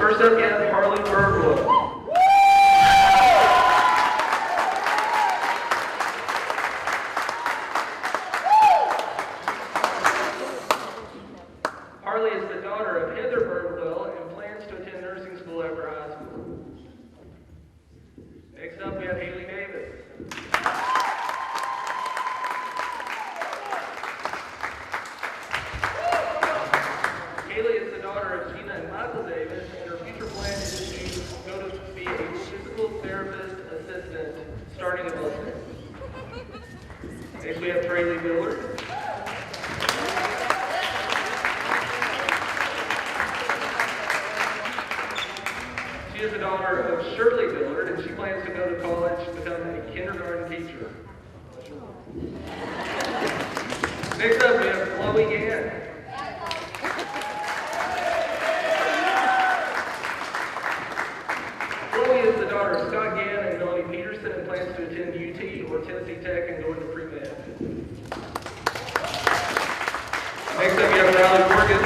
First up, we have Harley Birdwell. Harley is the daughter of Heather Birdwell and plans to attend nursing school after high school. Next up, we have Haley Davis. Haley is the daughter of Gina and Michael Davis, and her future plan is to go to be a physical therapist assistant starting in middle school. Next, we have Traylee Miller. She is the daughter of Shirley Dillard, and she plans to go to college to become a kindergarten teacher. Next up, we have Chloe Gann. Chloe is the daughter of Scott Gann and Melanie Peterson, and plans to attend UT or Tennessee Tech and go into pre-med. Next up, we have Riley Morgan.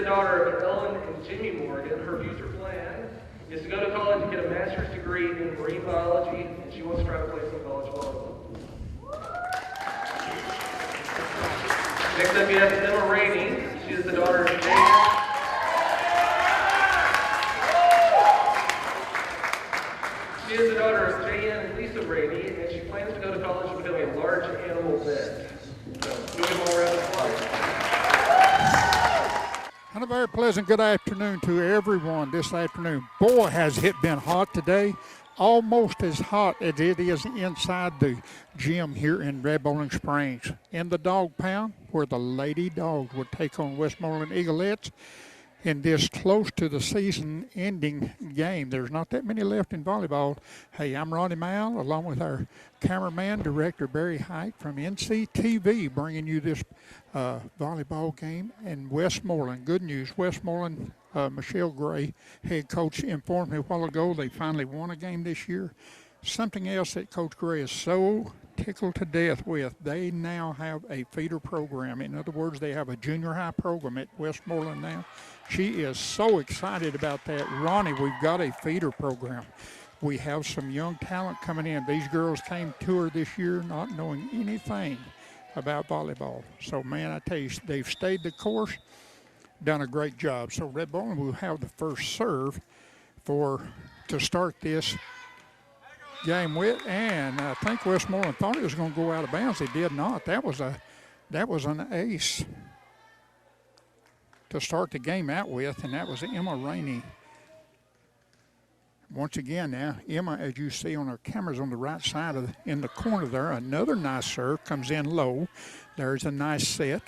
Daughter of Ellen and Jimmy Morgan. Her future plan is to go to college and get a master's degree in marine biology, and she wants to try to play some college volleyball. Next up, we have Emma Rainey. She is the daughter of Jay. She is the daughter of J.N. and Lisa Rainey, and she plans to go to college and become a large animal vet. So, moving on around the flight. And a very pleasant good afternoon to everyone this afternoon. Boy, has it been hot today. Almost as hot as it is inside the gym here in Red Bowling Springs. In the dog pound, where the Lady Dogs will take on Westmoreland Eaglettes in this close to the season-ending game. There's not that many left in volleyball. Hey, I'm Ronnie Mal, along with our cameraman, director Barry Height from NCTV, bringing you this volleyball game in Westmoreland. Good news, Westmoreland, Michelle Gray, head coach, informed me a while ago they finally won a game this year. Something else that Coach Gray is so tickled to death with, they now have a feeder program. In other words, they have a junior high program at Westmoreland now. She is so excited about that. Ronnie, we've got a feeder program. We have some young talent coming in. These girls came to her this year not knowing anything about volleyball. So, man, I tell you, they've stayed the course, done a great job. So Red Bowling will have the first serve to start this game with, and I think Westmoreland thought it was going to go out of bounds. It did not. That was an ace to start the game out with, and that was Emma Rainey. Once again now, Emma, as you see on our cameras on the right side in the corner there, another nice serve comes in low. There's a nice set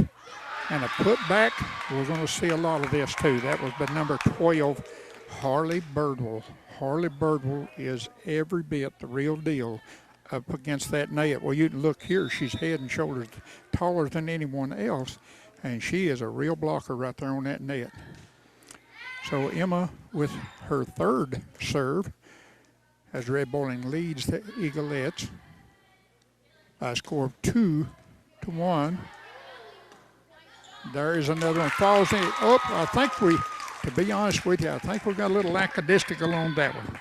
and a putback. We're going to see a lot of this too. That was the number 12, Harley Birdwell. Harley Birdwell is every bit the real deal up against that net. Well, you can look here. She's head and shoulders taller than anyone else, and she is a real blocker right there on that net. So Emma with her third serve as Red Bowling leads the Eaglettes by a score of 2-1. There is another one. Falls in. Oh, I think to be honest with you, I think we got a little lackadaisical on that one.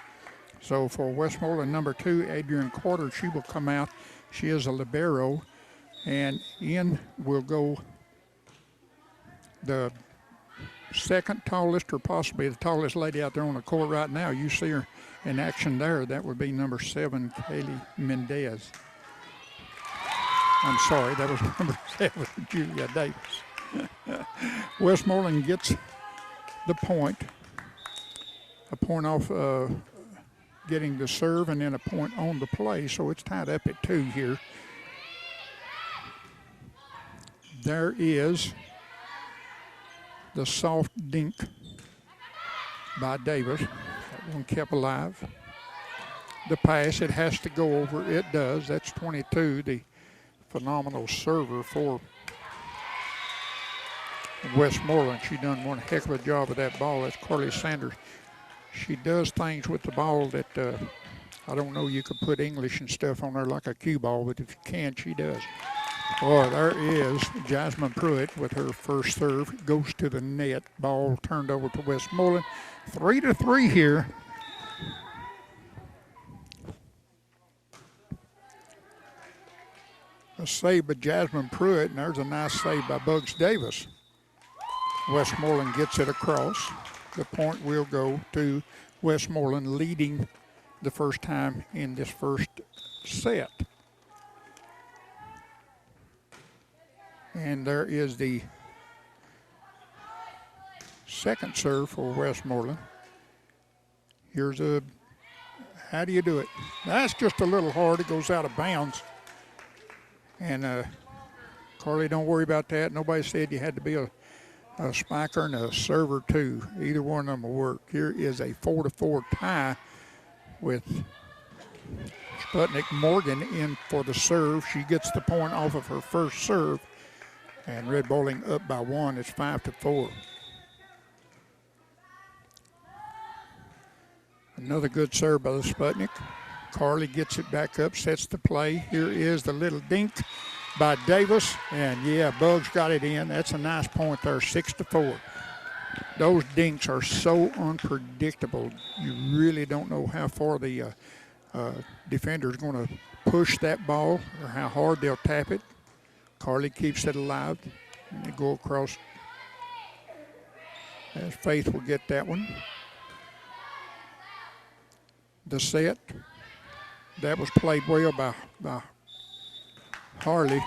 So for Westmoreland, number 2, Adrian Carter, she will come out. She is a libero. And in will go the second tallest, or possibly the tallest lady out there on the court right now. You see her in action there. That would be number 7, Kaylee Mendez. I'm sorry, that was number 7, Julia Davis. Westmoreland gets the point, a point off getting the serve, and then a point on the play, so it's tied up at 2 here. There is the soft dink by Davis. That one kept alive. The pass, it has to go over. It does. That's 22, the phenomenal server for Westmoreland. She done one heck of a job with that ball. That's Carly Sanders. She does things with the ball that I don't know, you could put English and stuff on there like a cue ball, but if you can, she does. Boy, there is Jasmine Pruitt with her first serve. Goes to the net. Ball turned over to Westmoreland. 3-3 here. A save by Jasmine Pruitt, and there's a nice save by Bugs Davis. Westmoreland gets it across. The point will go to Westmoreland, leading the first time in this first set. And there is the second serve for Westmoreland. Here's a, how do you do it? That's just a little hard. It goes out of bounds. And Carly, don't worry about that. Nobody said you had to be a spiker and a server too. Either one of them will work. Here is a 4-4 tie with Sputnik Morgan in for the serve. She gets the point off of her first serve. And Red Bowling up by 1. It's 5-4. Another good serve by the Sputnik. Carly gets it back up, sets the play. Here is the little dink by Davis. And yeah, Bugs got it in. That's a nice point there, 6-4. Those dinks are so unpredictable. You really don't know how far the defender is going to push that ball or how hard they'll tap it. Carly keeps it alive. And they go across. As Faith will get that one. The set. That was played well by Harley.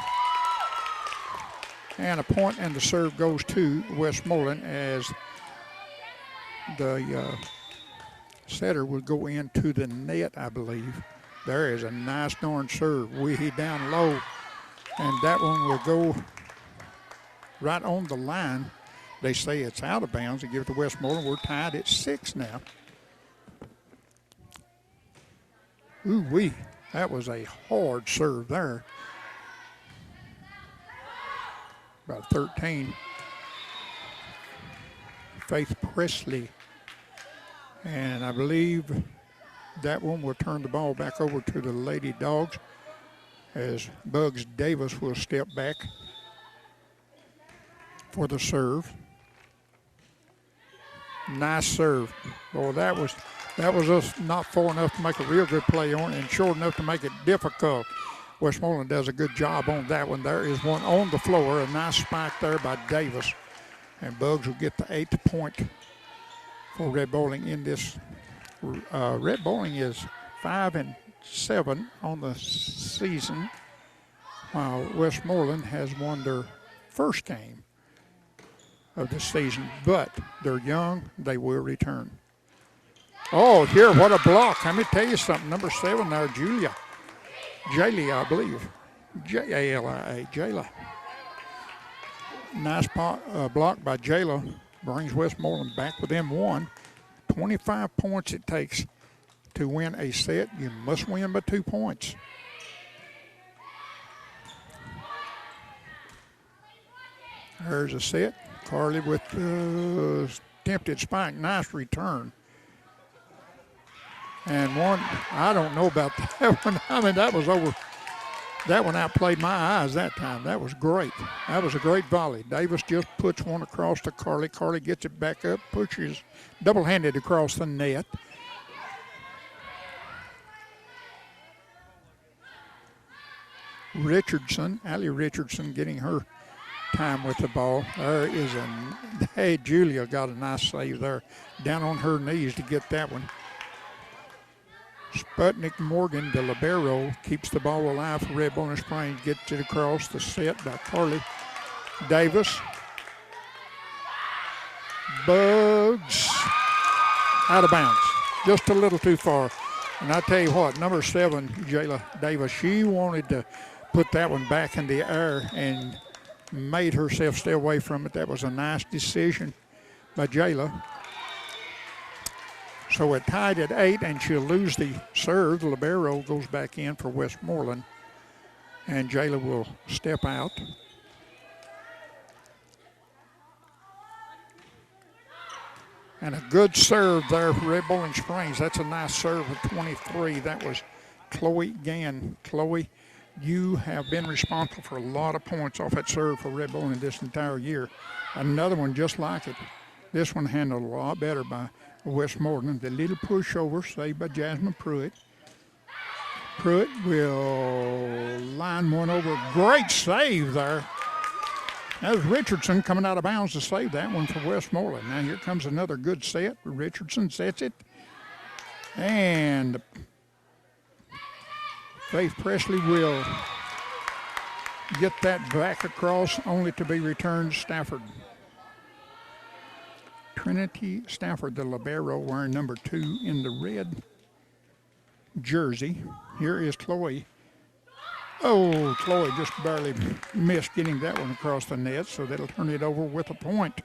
And a point and the serve goes to Westmoreland as the setter will go into the net, I believe. There is a nice darn serve. Way down low. And that one will go right on the line. They say it's out of bounds. They give it to Westmoreland. We're tied at 6 now. Ooh-wee. That was a hard serve there. About 13. Faith Presley. And I believe that one will turn the ball back over to the Lady Dogs as Bugs Davis will step back for the serve. Nice serve. Boy, that was us not far enough to make a real good play on it and short enough to make it difficult. Westmoreland does a good job on that one. There is one on the floor, a nice spike there by Davis. And Bugs will get the 8th point for Red Bowling in this. Red Bowling is 5-7 on the season, while Westmoreland has won their first game of the season. But they're young, they will return. Oh, here, what a block. Let me tell you something. Number 7 there, Jayla, I believe. J-A-L-I-A, Jayla. Nice block by Jayla. Brings Westmoreland back within 1. 25 points it takes to win a set. You must win by 2 points. There's a set. Carly with the tempted spike. Nice return. And one, I don't know about that one. I mean, that was over. That one outplayed my eyes that time. That was great. That was a great volley. Davis just puts one across to Carly. Carly gets it back up, pushes double-handed across the net. Richardson, Allie Richardson getting her time with the ball. There is hey, Julia got a nice save there. Down on her knees to get that one. Sputnik Morgan, the libero, keeps the ball alive for Red Bowling Springs. Gets it across the set by Carly Davis. Bugs out of bounds. Just a little too far. And I tell you what, number 7, Jayla Davis, she wanted to put that one back in the air and made herself stay away from it. That was a nice decision by Jayla. So we're tied at 8, and she'll lose the serve. The libero goes back in for Westmoreland, and Jayla will step out. And a good serve there for Red Bowling Springs. That's a nice serve with 23. That was Chloe Gann. Chloe You have been responsible for a lot of points off that serve for Red Bowling this entire year. Another one just like it. This one handled a lot better by Westmoreland. The little pushover saved by Jasmine Pruitt. Pruitt will line one over. Great save there. That was Richardson coming out of bounds to save that one for Westmoreland. Now here comes another good set. Richardson sets it. And Faith Presley will get that back across, only to be returned to Stafford. Trinity Stafford, the libero, wearing number 2 in the red jersey. Here is Chloe. Oh, Chloe just barely missed getting that one across the net, so that'll turn it over with a point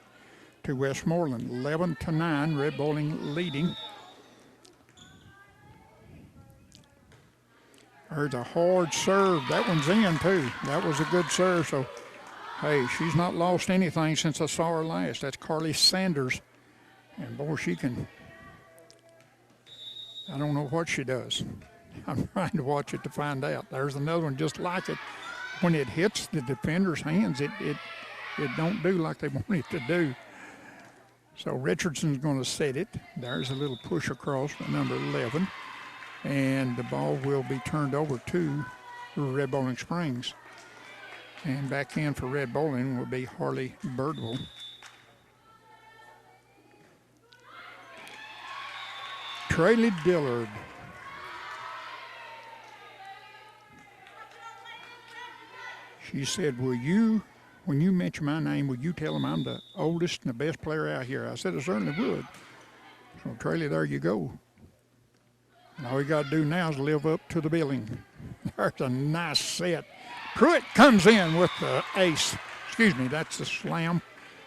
to Westmoreland. 11-9, Red Bowling leading. There's a hard serve. That one's in, too. That was a good serve. So, hey, she's not lost anything since I saw her last. That's Carly Sanders. And, boy, she can. I don't know what she does. I'm trying to watch it to find out. There's another one just like it. When it hits the defender's hands, it don't do like they want it to do. So, Richardson's going to set it. There's a little push across for number 11. And the ball will be turned over to Red Bowling Springs. And back in for Red Bowling will be Harley Birdwell. Trayley Dillard. She said, will you, when you mention my name, will you tell them I'm the oldest and the best player out here? I said, I certainly would. So, Trayley, there you go. And all you got to do now is live up to the billing. There's a nice set. Pruitt comes in with the ace. Excuse me, that's the slam,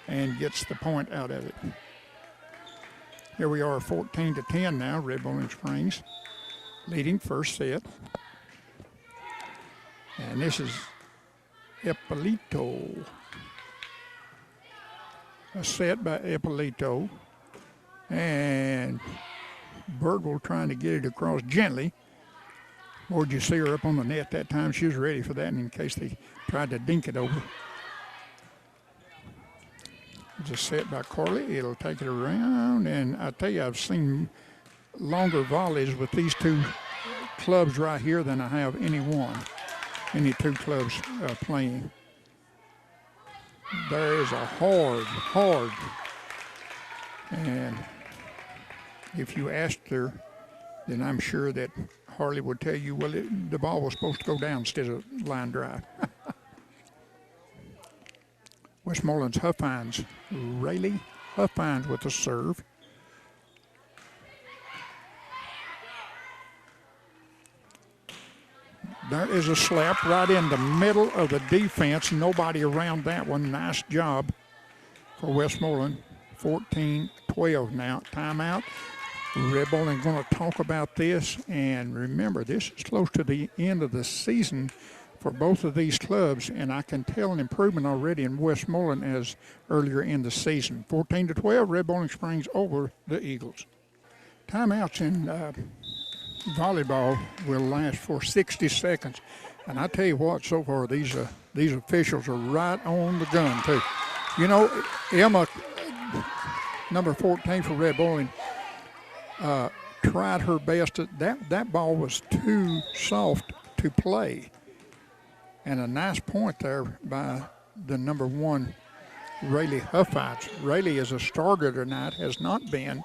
and gets the point out of it. Here we are, 14-10 now, Red Bowling Springs leading first set. And this is Ippolito. A set by Ippolito. And Birdwell trying to get it across gently. Or did you see her up on the net that time? She was ready for that in case they tried to dink it over. It's a set by Carly. It'll take it around. And I tell you, I've seen longer volleys with these two clubs right here than I have any two clubs playing. There is a hard. And if you asked her, then I'm sure that Harley would tell you, well, the ball was supposed to go down instead of line drive. Westmoreland's Huffines, Rayleigh Huffines with a serve. There is a slap right in the middle of the defense. Nobody around that one. Nice job for Westmoreland. 14-12 now. Timeout. Red Bowling going to talk about this. And remember, this is close to the end of the season for both of these clubs. And I can tell an improvement already in Westmoreland as earlier in the season. 14-12, Red Bowling Springs over the Eagles. Timeouts in volleyball will last for 60 seconds. And I tell you what, so far, these officials are right on the gun, too. You know, Emma, number 14 for Red Bowling, tried her best. That ball was too soft to play. And a nice point there by the number 1, Rayleigh Huffines. Rayleigh is a starter tonight, has not been.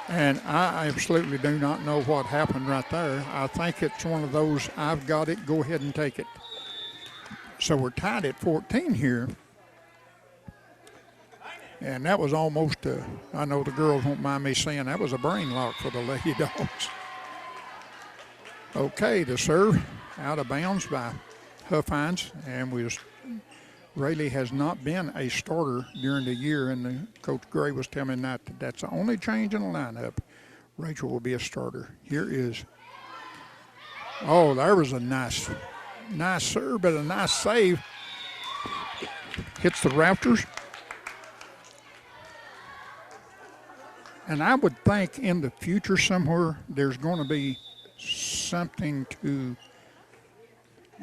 And I absolutely do not know what happened right there. I think it's one of those, I've got it, go ahead and take it. So we're tied at 14 here. And that was almost, I know the girls won't mind me saying, that was a brain lock for the Lady Dogs. Okay, the serve out of bounds by Huffines. And Rayleigh has not been a starter during the year, and Coach Gray was telling me that's the only change in the lineup. Rachel will be a starter. Here is, oh, there was a nice serve, but a nice save. Hits the rafters. And I would think in the future somewhere there's going to be something to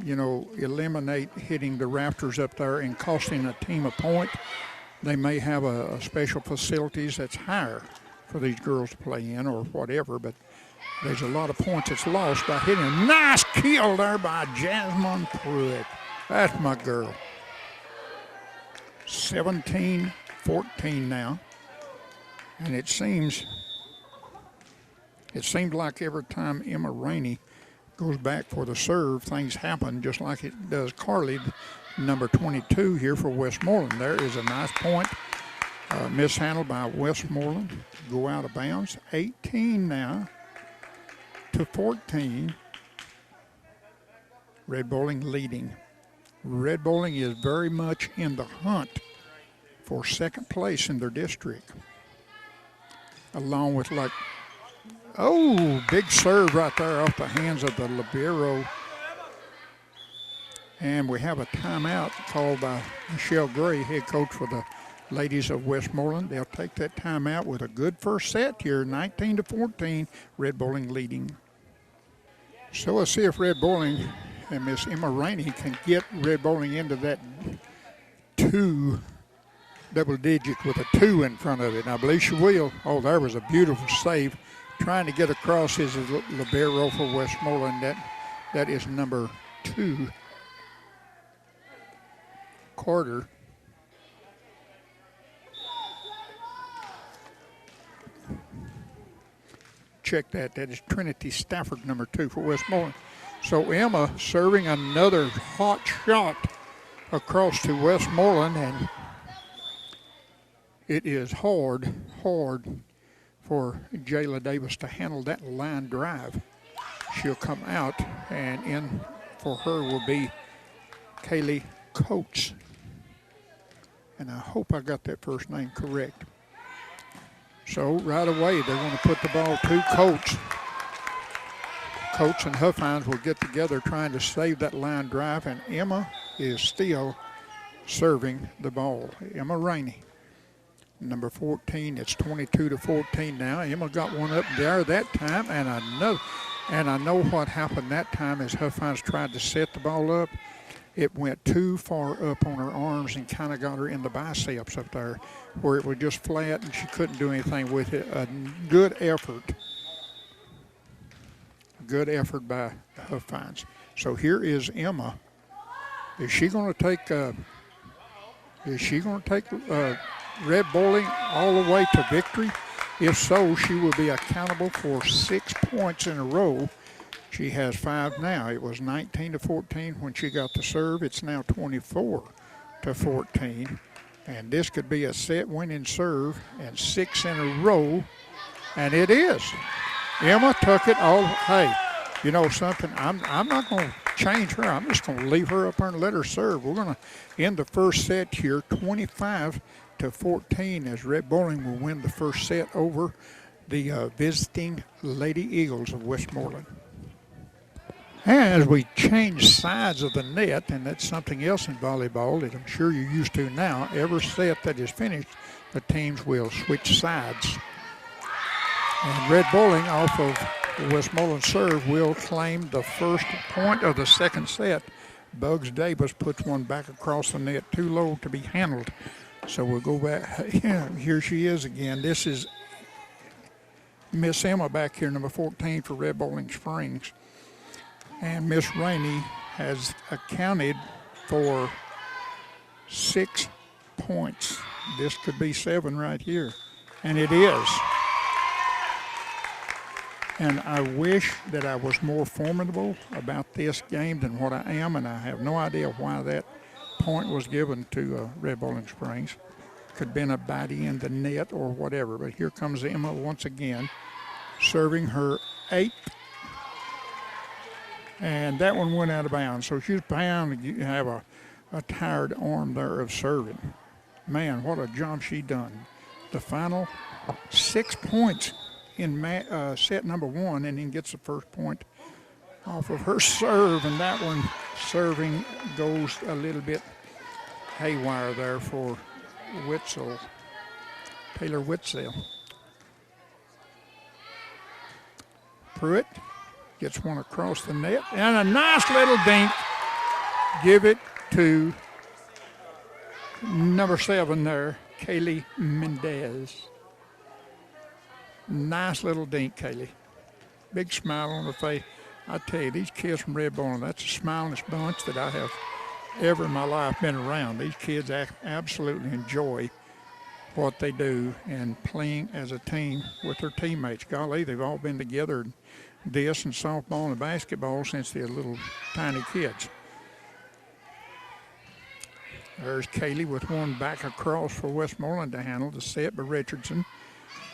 eliminate hitting the rafters up there and costing a team a point. They may have a special facilities that's higher for these girls to play in or whatever, but there's a lot of points that's lost by hitting. A nice kill there by Jasmine Pruitt. That's my girl. 17-14 now. And it seems like every time Emma Rainey goes back for the serve, things happen just like it does Carly, number 22 here for Westmoreland. There is a nice point mishandled by Westmoreland. Go out of bounds. 18 now to 14. Red Bowling leading. Red Bowling is very much in the hunt for second place in their district. Along with big serve right there off the hands of the libero. And we have a timeout called by Michelle Gray, head coach for the ladies of Westmoreland. They'll take that timeout with a good first set here, 19-14, Red Bowling leading. So let's see if Red Bowling and Miss Emma Rainey can get Red Bowling into that double digit with a 2 in front of it. And I believe she will. Oh, there was a beautiful save trying to get across his libero for Westmoreland. That is number 2, Carter. Check that. That is Trinity Stafford, number 2 for Westmoreland. So Emma serving another hot shot across to Westmoreland, and it is hard for Jayla Davis to handle that line drive. She'll come out, and in for her will be Kaylee Coates. And I hope I got that first name correct. So right away, they're going to put the ball to Coates. Coates and Huffines will get together trying to save that line drive, and Emma is still serving the ball. Emma Rainey, number 14. It's 22-14 now. Emma got one up there that time, and I know what happened that time as Huffines tried to set the ball up. It went too far up on her arms and kind of got her in the biceps up there where it was just flat and she couldn't do anything with it. A good effort by Huffines. So here is Emma. Is she going to take Red Bowling all the way to victory? If so, she will be accountable for 6 points in a row. She has 5 now. It was 19-14 when she got the serve. It's now 24-14. And this could be a set winning serve and 6 in a row. And it is. Emma took it all. Hey, you know something? I'm not going to change her. I'm just going to leave her up there and let her serve. We're going to end the first set here 25-14 as Red Bowling will win the first set over the visiting Lady Eagles of Westmoreland. As we change sides of the net, and that's something else in volleyball that I'm sure you're used to now, every set that is finished, the teams will switch sides. And Red Bowling off of Westmoreland serve will claim the first point of the second set. Bugs Davis puts one back across the net, too low to be handled. So we'll go back. Yeah, here she is again. This is Miss Emma back here, number 14 for Red Bowling Springs. And Miss Rainey has accounted for 6 points. This could be 7 right here. And it is. And I wish that I was more formidable about this game than what I am, and I have no idea why that point was given to Red Bowling Springs. Could have been a biting in the net or whatever, but here comes Emma once again, serving her 8th. And that one went out of bounds. So she's bound to have a tired arm there of serving. Man, what a job she done. The final 6 points in set number 1, and then gets the first point off of her serve. And that one serving goes a little bit haywire there for Witzel, Taylor Witzel. Pruitt gets one across the net, and a nice little dink give it to number 7 there, Kaylee Mendez. Nice little dink, Kaylee. Big smile on her face. I tell you, these kids from Westmoreland, that's the smilingest bunch that I have ever in my life been around. These kids absolutely enjoy what they do and playing as a team with their teammates. Golly, they've all been together in this and softball and basketball since they're little tiny kids. There's Kaylee with one back across for Westmoreland to handle, the set by Richardson.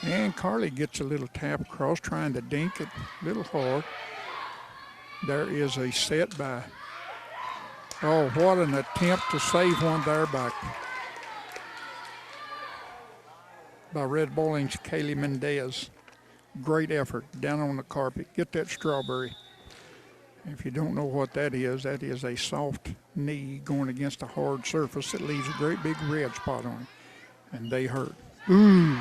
And Carly gets a little tap across, trying to dink it a little hard. There is a set by, oh, what an attempt to save one there by Red Bowling's Kaylee Mendez. Great effort down on the carpet. Get that strawberry. If you don't know what that is a soft knee going against a hard surface that leaves a great big red spot on it. And they hurt. Ooh,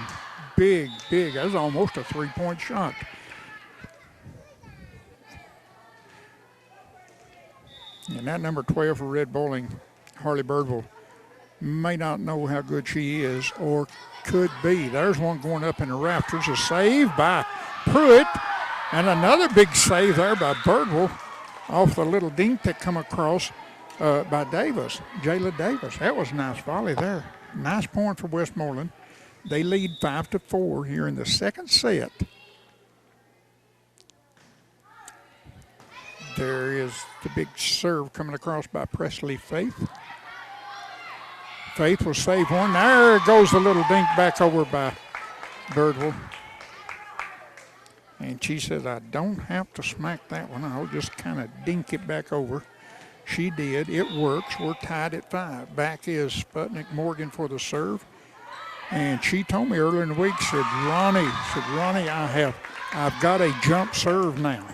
big. That was almost a 3-point shot. And that number 12 for Red Bowling, Harley Birdwell, may not know how good she is or could be. There's one going up in the rafters. A save by Pruitt. And another big save there by Birdwell off the little dink that come across by Davis, Jayla Davis. That was a nice volley there. Nice point for Westmoreland. They lead 5-4 here in the second set. There is the big serve coming across by Presley Faith. Faith will save one. There goes the little dink back over by Birdwell. And she says, I don't have to smack that one. I'll just kind of dink it back over. She did. It works. We're tied at 5. Back is Sputnik Morgan for the serve. And she told me earlier in the week, Ronnie, I've got a jump serve now.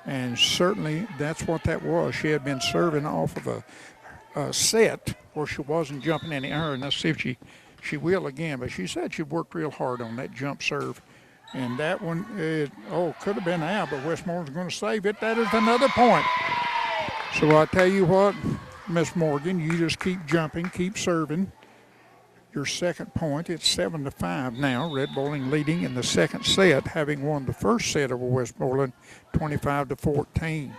And certainly that's what that was. She had been serving off of a set where she wasn't jumping any iron. Let's see if she will again. But she said she worked real hard on that jump serve. And that one, could have been out, but Westmoreland's going to save it. That is another point. So I tell you what, Miss Morgan, you just keep jumping, keep serving. Your second point, it's 7-5 now. Red Bowling leading in the second set, having won the first set over Westmoreland, 25-14.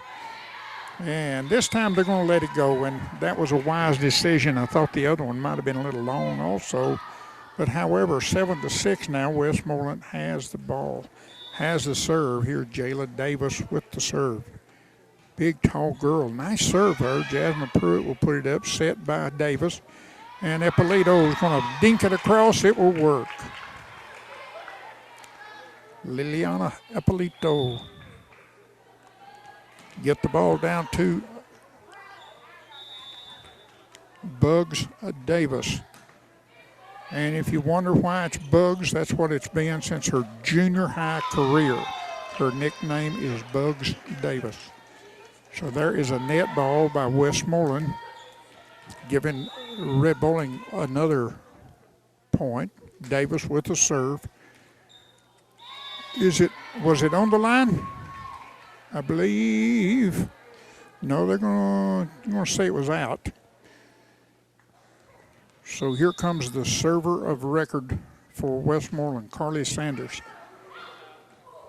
And this time they're going to let it go, and that was a wise decision. I thought the other one might have been a little long also. But however, 7-6 now, Westmoreland has the ball, has the serve. Here, Jayla Davis with the serve. Big, tall girl. Nice serve there. Jasmine Pruitt will put it up, set by Davis. And Ippolito is going to dink it across. It will work. Liliana Ippolito. Get the ball down to Bugs Davis. And if you wonder why it's Bugs, that's what it's been since her junior high career. Her nickname is Bugs Davis. So there is a net ball by Westmoreland, giving Red Bowling another point. Davis with the serve. Was it on the line? I believe. No, they're going to say it was out. So here comes the server of record for Westmoreland, Carly Sanders.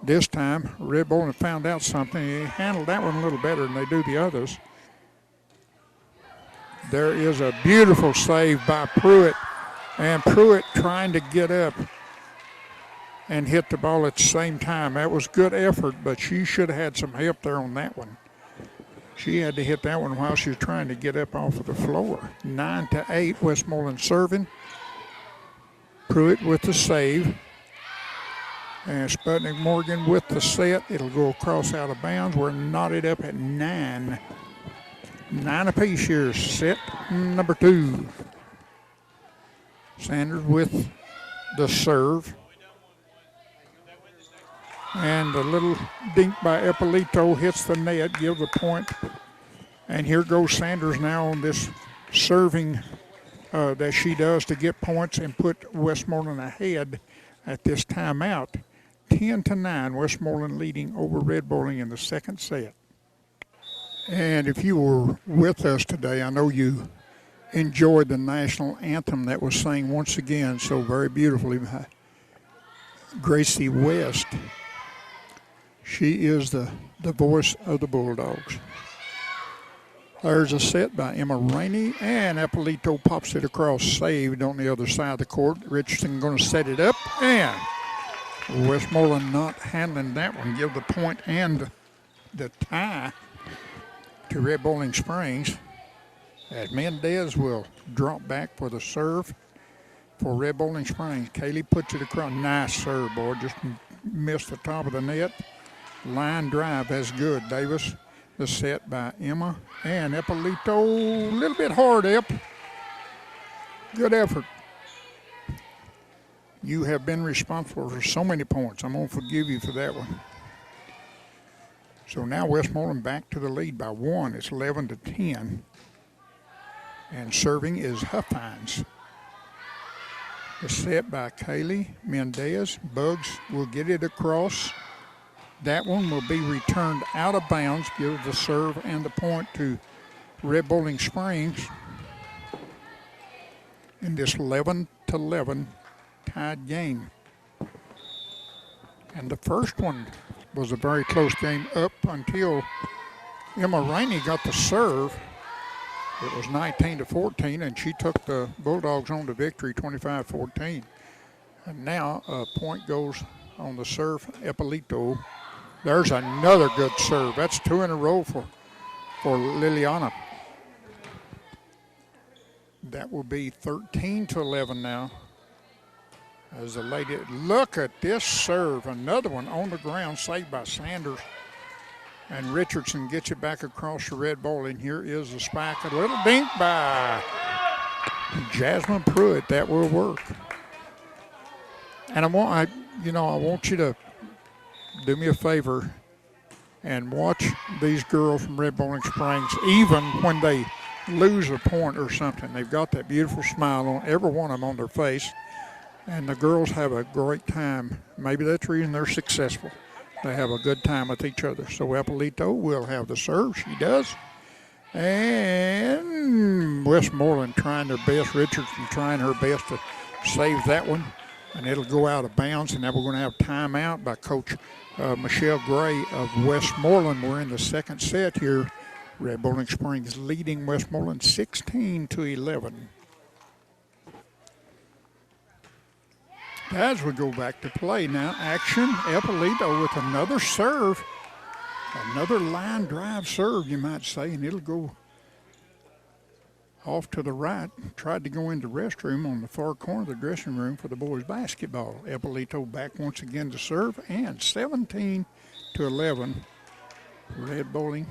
This time, Red Bowling found out something. He handled that one a little better than they do the others. There is a beautiful save by Pruitt. And Pruitt trying to get up and hit the ball at the same time. That was good effort, but she should have had some help there on that one. She had to hit that one while she was trying to get up off of the floor. 9-8, Westmoreland serving. Pruitt with the save. And Sputnik Morgan with the set. It'll go across out of bounds. We're knotted up at 9. 9 apiece here. Set number 2. Sanders with the serve. And the little dink by Ippolito hits the net, give the point. And here goes Sanders now on this serving that she does to get points and put Westmoreland ahead at this timeout. 10-9, Westmoreland leading over Red Bowling in the second set. And if you were with us today, I know you enjoyed the national anthem that was sang once again so very beautifully by Gracie West. She is the voice of the Bulldogs. There's a set by Emma Rainey, and Eppolito pops it across, saved on the other side of the court. Richardson going to set it up, and Westmoreland not handling that one. Give the point and the tie to Red Bowling Springs, as Mendez will drop back for the serve for Red Bowling Springs. Kaylee puts it across. Nice serve, boy. Just missed the top of the net. Line drive, that's good. Davis, the set by Emma. And Eppolito, a little bit hard, Ep. Good effort. You have been responsible for so many points. I'm going to forgive you for that one. So now Westmoreland back to the lead by 1. It's 11-10. And serving is Huffines. The set by Kaylee Mendez. Bugs will get it across. That one will be returned out of bounds. Give the serve and the point to Red Bowling Springs. In this 11-11 tied game. And the first one was a very close game up until Emma Rainey got the serve. It was 19-14, and she took the Bulldogs on to victory 25-14. And now a point goes on the serve, Eppolito. There's another good serve. That's 2 in a row for Liliana. That will be 13-11 now. As the lady, look at this serve. Another one on the ground, saved by Sanders. And Richardson gets it back across the Red Bowling. Here is the spike. A little dink by Jasmine Pruitt. That will work. And I want you to do me a favor and watch these girls from Red Bowling Springs, even when they lose a point or something. They've got that beautiful smile on every one of them on their face, and the girls have a great time. Maybe that's the reason they're successful. They have a good time with each other. So Eppolito will have the serve. She does. And Westmoreland trying their best. Richardson trying her best to save that one. And it'll go out of bounds. And now we're going to have timeout by Coach Michelle Gray of Westmoreland. We're in the second set here. Red Bowling Springs leading Westmoreland 16-11. As we go back to play now, action, Eppolito with another serve. Another line drive serve, you might say, and it'll go off to the right. Tried to go into the restroom on the far corner of the dressing room for the boys' basketball. Eppolito back once again to serve, and 17-11. Red Bowling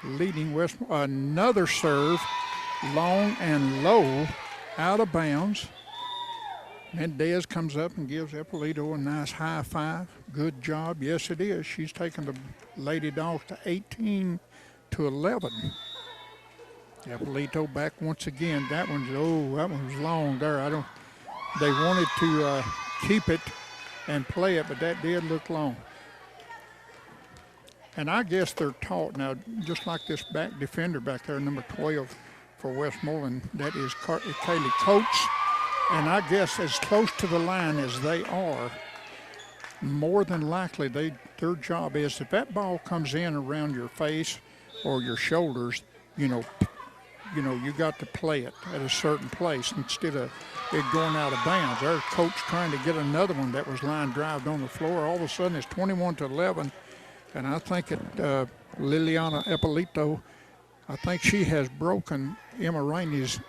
leading West. Another serve, long and low, out of bounds. Mendez comes up and gives Eppolito a nice high five. Good job. Yes, it is. She's taken the Lady Dogs to 18-11. Eppolito back once again. That one's long there. They wanted to keep it and play it, but that did look long. And I guess they're taught now, just like this back defender back there, number 12 for Westmoreland, that is Kaylee Coates. And I guess as close to the line as they are, more than likely their job is if that ball comes in around your face or your shoulders, you got to play it at a certain place instead of it going out of bounds. Our coach trying to get another one that was line drived on the floor. All of a sudden it's 21-11, and I think Liliana Eppolito, I think she has broken Emma Rainey's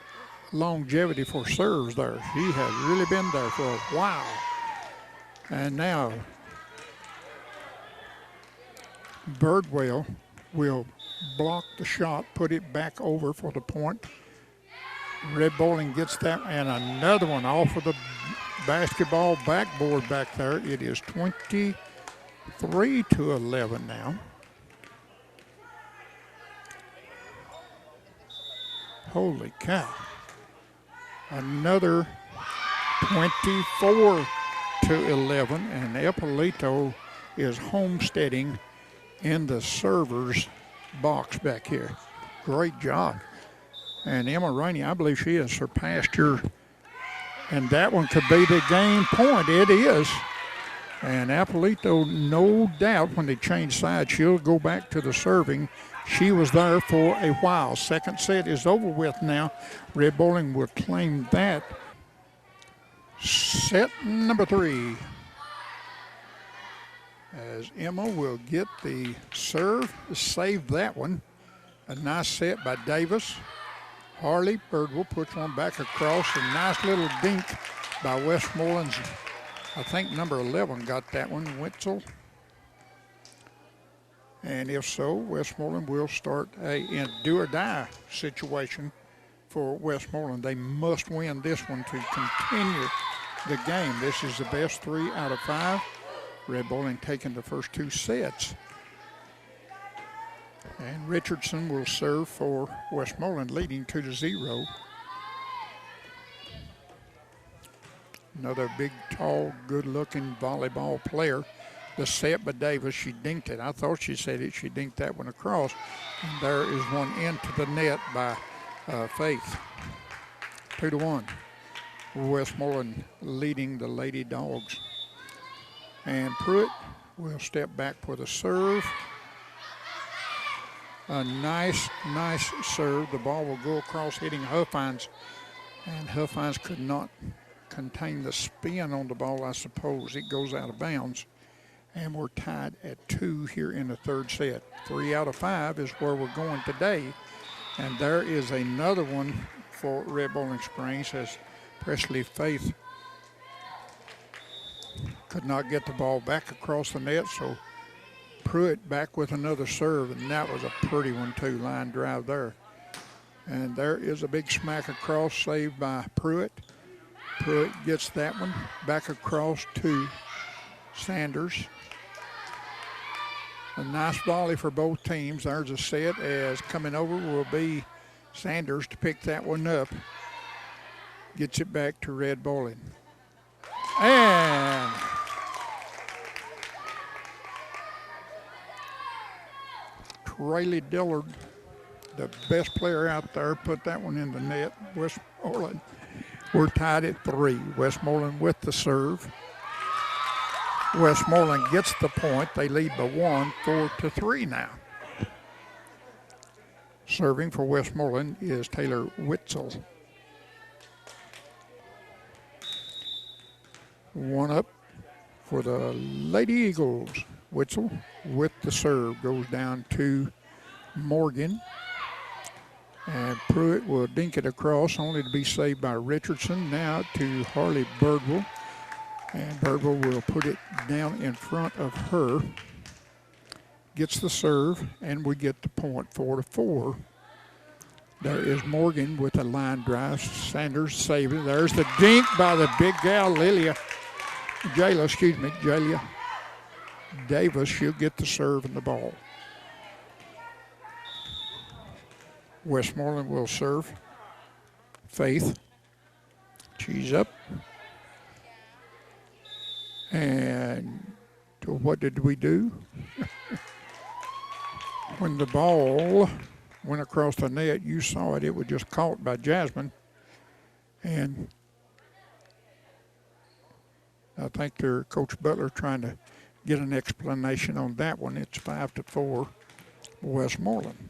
longevity for serves there. She has really been there for a while. And now Birdwell will block the shot, put it back over for the point. Red Bowling gets that, and another one off of the basketball backboard back there. It is 23-11 now. Holy cow. Another 24-11, and Eppolito is homesteading in the servers box back here. Great job. And Emma Rainey, I believe she has surpassed your, and that one could be the game point. It is. And Apolito, no doubt, when they change sides, she'll go back to the serving. She was there for a while. Second set is over with now. Red Bowling will claim that. Set number 3. As Emma will get the serve, save that one. A nice set by Davis. Harley Birdwell puts one back across. A nice little dink by Westmoreland's, I think number 11 got that one, Witzel. And if so, Westmoreland will start a do-or-die situation for Westmoreland. They must win this one to continue the game. This is the best 3 out of 5. Red Bowling taking the first 2 sets. And Richardson will serve for Westmoreland, leading 2-0. Another big, tall, good-looking volleyball player. The set by Davis, she dinked it. I thought she said it. She dinked that one across. And there is one into the net by Faith. 2-1. Westmoreland leading the Lady Dogs. And Pruitt will step back for the serve. A nice serve. The ball will go across, hitting Huffines. And Huffines could not contain the spin on the ball, I suppose. It goes out of bounds. And we're tied at 2 here in the third set. 3 out of 5 is where we're going today. And there is another one for Red Bowling Springs as Presley Faith could not get the ball back across the net, so Pruitt back with another serve, and that was a pretty one too, line drive there. And there is a big smack across, saved by Pruitt. Pruitt gets that one back across to Sanders. A nice volley for both teams. There's a set as coming over will be Sanders to pick that one up. Gets it back to Red Bowling. And Rayleigh Dillard, the best player out there, put that one in the net. Westmoreland, we're tied at 3. Westmoreland with the serve. Westmoreland gets the point. They lead by 1, 4-3 now. Serving for Westmoreland is Taylor Witzel. One up for the Lady Eagles. Witzel with the serve goes down to Morgan. And Pruitt will dink it across, only to be saved by Richardson. Now to Harley Birdwell. And Birdwell will put it down in front of her. Gets the serve, and we get the point, 4-4. There is Morgan with a line drive. Sanders saving. There's the dink by the big gal, Jayla Davis. She'll get the serve and the ball. Westmoreland will serve. Faith. She's up. And what did we do? When the ball went across the net, you saw it. It was just caught by Jasmine. And I think their Coach Butler trying to get an explanation on that one. It's 5-4 Westmoreland.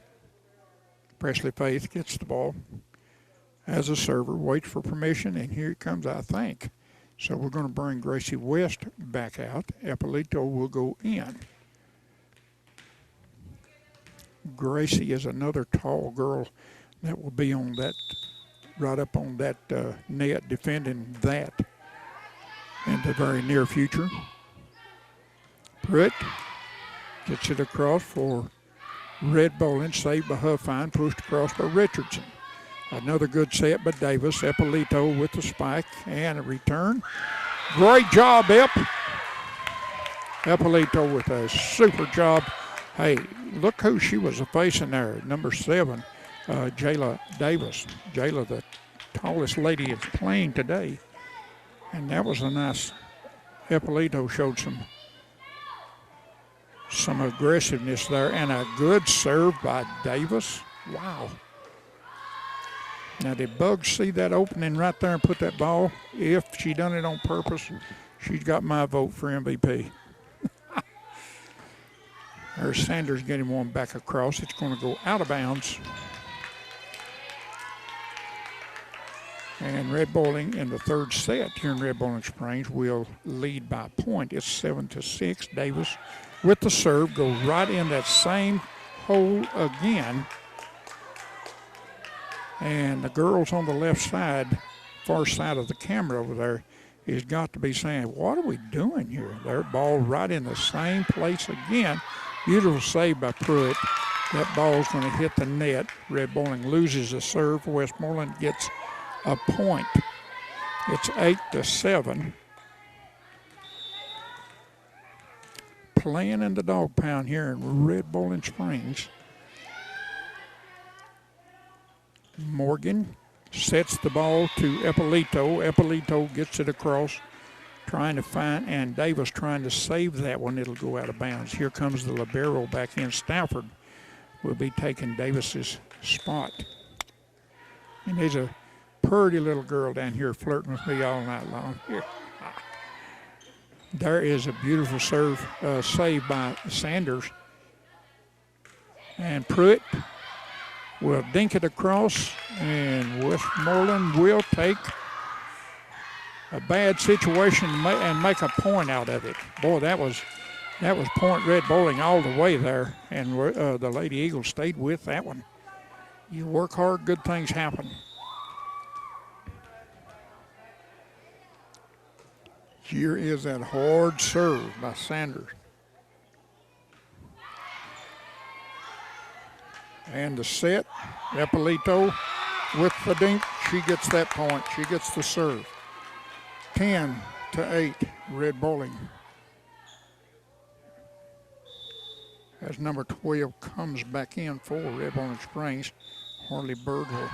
Presley Faith gets the ball as a server, waits for permission, and here it comes, I think. So we're going to bring Gracie West back out. Eppolito will go in. Gracie is another tall girl that will be on that, right up on that net, defending that in the very near future. Pruitt gets it across for Red Bowling, saved by Huffine, pushed across by Richardson. Another good set by Davis. Eppolito with the spike and a return. Great job, Eppolito with a super job. Hey, look who she was facing there. Number 7, Jayla Davis. Jayla, the tallest lady is playing today. And that was a nice, Eppolito showed Some aggressiveness there, and a good serve by Davis. Wow. Now, did Bugs see that opening right there and put that ball? If she done it on purpose, she's got my vote for MVP. There's Sanders getting one back across. It's going to go out of bounds. And Red Bowling in the third set here in Red Bowling Springs will lead by a point. It's 7-6. Davis with the serve goes right in that same hole again. And the girls on the left side, far side of the camera over there, has got to be saying, what are we doing here? Their ball right in the same place again. Beautiful save by Pruitt. That ball's going to hit the net. Red Bowling loses the serve. Westmoreland gets a point. It's 8-7. Playing in the dog pound here in Red Bowling Springs. Morgan sets the ball to Eppolito. Eppolito gets it across, trying to find, and Davis trying to save that one. It'll go out of bounds. Here comes the libero back in. Stafford will be taking Davis's spot. And there's a pretty little girl down here flirting with me all night long. Here. There is a beautiful serve save by Sanders. And Pruitt will dink it across, and Westmoreland will take a bad situation and make a point out of it. Boy, that was point Red Bowling all the way there, and the Lady Eagles stayed with that one. You work hard, good things happen. Here is that hard serve by Sanders. And the set, Eppolito with the dink. She gets that point. She gets the serve. 10-8, Red Bowling. As number 12 comes back in for Red Bowling Springs, Harley Birdwell.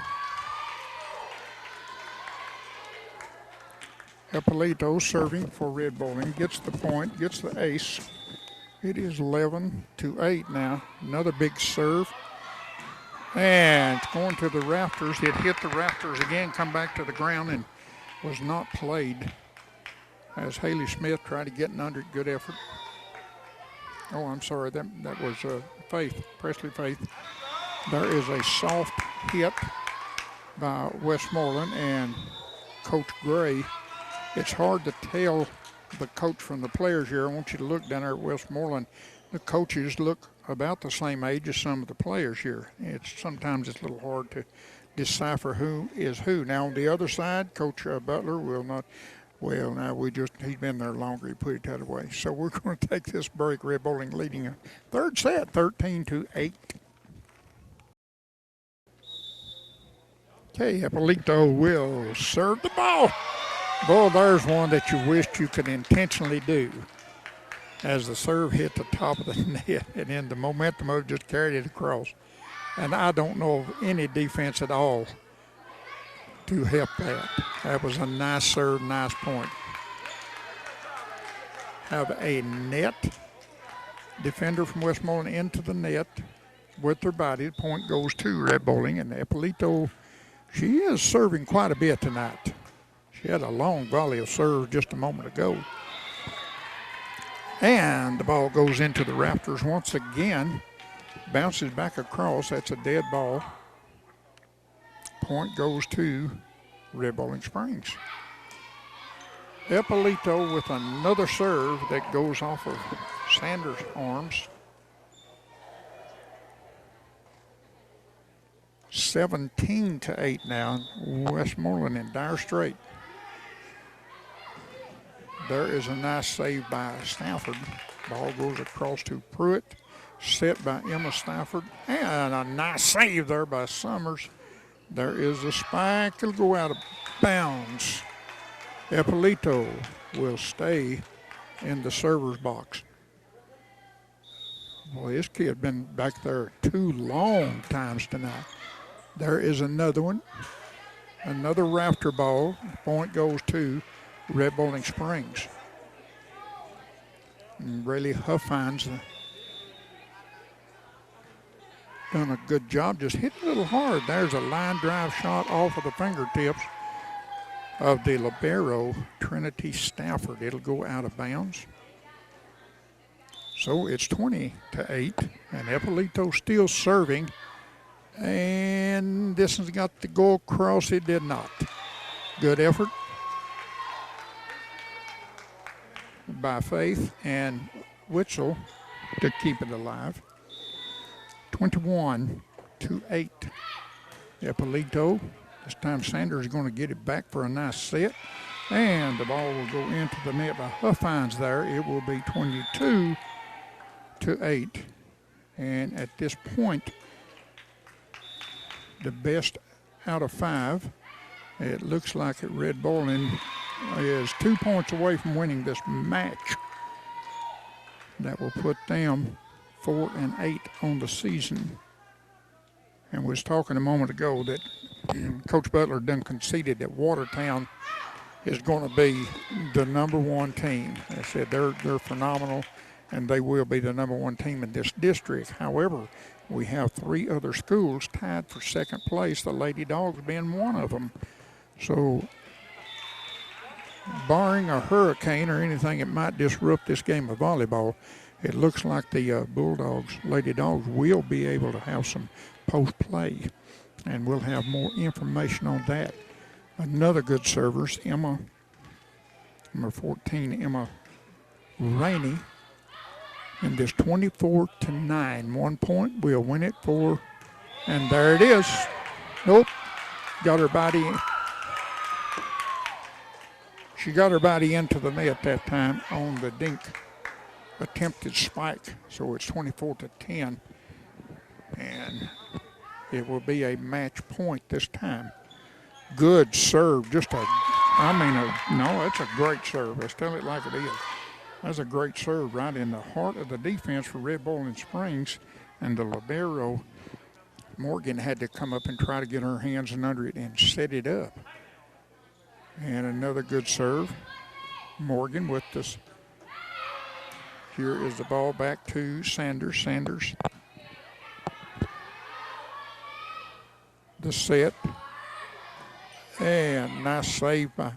Eppolito serving for Red Bowling, gets the point, gets the ace. It is 11-8 now. Another big serve. And it's going to the rafters. It hit the rafters again, come back to the ground, and was not played as Haley Smith tried to get under it. Good effort. Oh, I'm sorry. That was Faith, Presley Faith. There is a soft hit by Westmoreland and Coach Gray. It's hard to tell the coach from the players here. I want you to look down there at Westmoreland. The coaches look about the same age as some of the players here. Sometimes it's a little hard to decipher who is who. Now on the other side, Coach Butler will not. Well, now he's been there longer. He put it that way. So we're going to take this break. Red Bowling leading a third set, 13-8. Okay, Eppolito will serve the ball. Boy, there's one that you wished you could intentionally do. As the serve hit the top of the net, and then the momentum of it just carried it across. And I don't know of any defense at all to help that. That was a nice serve, nice point. Have a net defender from Westmoreland into the net with their body. The point goes to Red Bowling, and Eppolito, she is serving quite a bit tonight. She had a long volley of serve just a moment ago. And the ball goes into the rafters once again. Bounces back across. That's a dead ball. Point goes to Red Bowling Springs. Eppolito with another serve that goes off of Sanders' arms. 17-8 now. Westmoreland in dire strait. There is a nice save by Stafford. Ball goes across to Pruitt. Set by Emma Stafford. And a nice save there by Summers. There is a spike. It'll go out of bounds. Eppolito will stay in the server's box. Well, this kid been back there 2 long times tonight. There is another one. Another rafter ball. Point goes to Red Bowling Springs. And Braylee Huff finds done a good job. Just hit a little hard. There's a line drive shot off of the fingertips of the libero, Trinity Stafford. It'll go out of bounds. So it's 20-8, and Eppolito still serving. And this has got to go across. It did not. Good effort by Faith and Witzel to keep it alive. 21-8. Eppolito. This time Sanders is going to get it back for a nice set. And the ball will go into the net by Huffines there. It will be 22-8. And at this point, the best out of 5. It looks like Red Bowling is 2 points away from winning this match. That will put them 4-8 on the season. And we was talking a moment ago that Coach Butler done conceded that Watertown is going to be the #1 team. They said they're phenomenal, and they will be the #1 team in this district. However, we have 3 other schools tied for second place, the Lady Dogs being one of them. So, barring a hurricane or anything that might disrupt this game of volleyball, it looks like the Bulldogs, Lady Dogs, will be able to have some post-play, and we'll have more information on that. Another good servers, Emma, number 14, Emma Rainey, in this 24-9. 1 point, we'll win it for, and there it is. Nope, got her body. She got her body into the net that time on the dink attempted spike. So it's 24-10, and it will be a match point this time. Good serve, no, that's a great serve. Let's tell it like it is. That's a great serve right in the heart of the defense for Red Bowling Springs, and the libero, Morgan, had to come up and try to get her hands in under it and set it up. And another good serve. Morgan with this. Here is the ball back to Sanders. Sanders. The set. And nice save by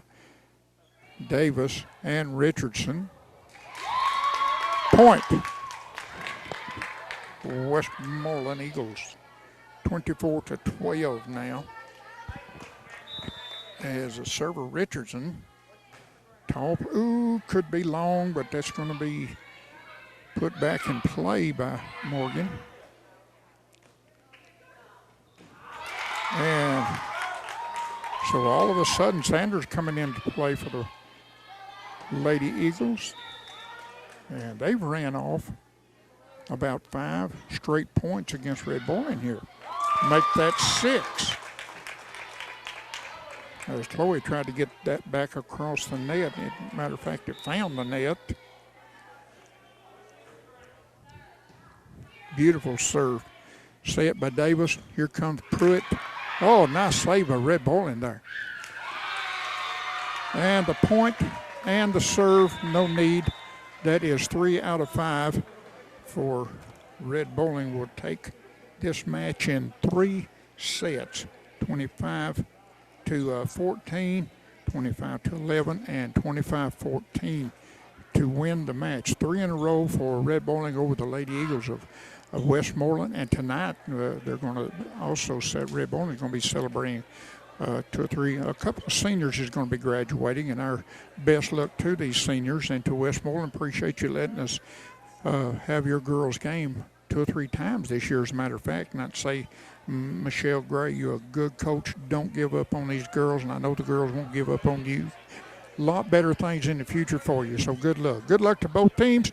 Davis and Richardson. Point. Westmoreland Eagles. 24-12 now. As a server, Richardson. Top, could be long, but that's going to be put back in play by Morgan. And so all of a sudden, Sanders coming into play for the Lady Eagles. And they've ran off about 5 straight points against Red Bowling here. Make that 6. As Chloe tried to get that back across the net. Matter of fact, it found the net. Beautiful serve. Set by Davis. Here comes Pruitt. Oh, nice save by Red Bowling there. And the point and the serve, no need. That is 3 out of 5 for Red Bowling. Will take this match in 3 sets. 25-14, 25-11, and 25-14 to win the match. 3 in a row for Red Bowling over the Lady Eagles of Westmoreland. And tonight they're going to also Red Bowling is going to be celebrating a couple of seniors is going to be graduating, and our best luck to these seniors and to Westmoreland. Appreciate you letting us have your girls' game 2 or 3 times this year, as a matter of fact. And I'd say, Michelle Gray, you're a good coach. Don't give up on these girls, and I know the girls won't give up on you. A lot better things in the future for you, so good luck. Good luck to both teams.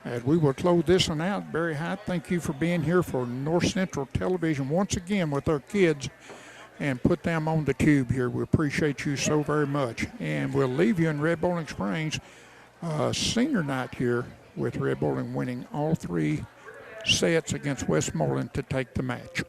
And we will close this one out. Barry Hyde, thank you for being here for North Central Television once again with our kids and put them on the tube here. We appreciate you so very much. And we'll leave you in Red Bowling Springs senior night here with Red Bowling winning all 3 sets against Westmoreland to take the match.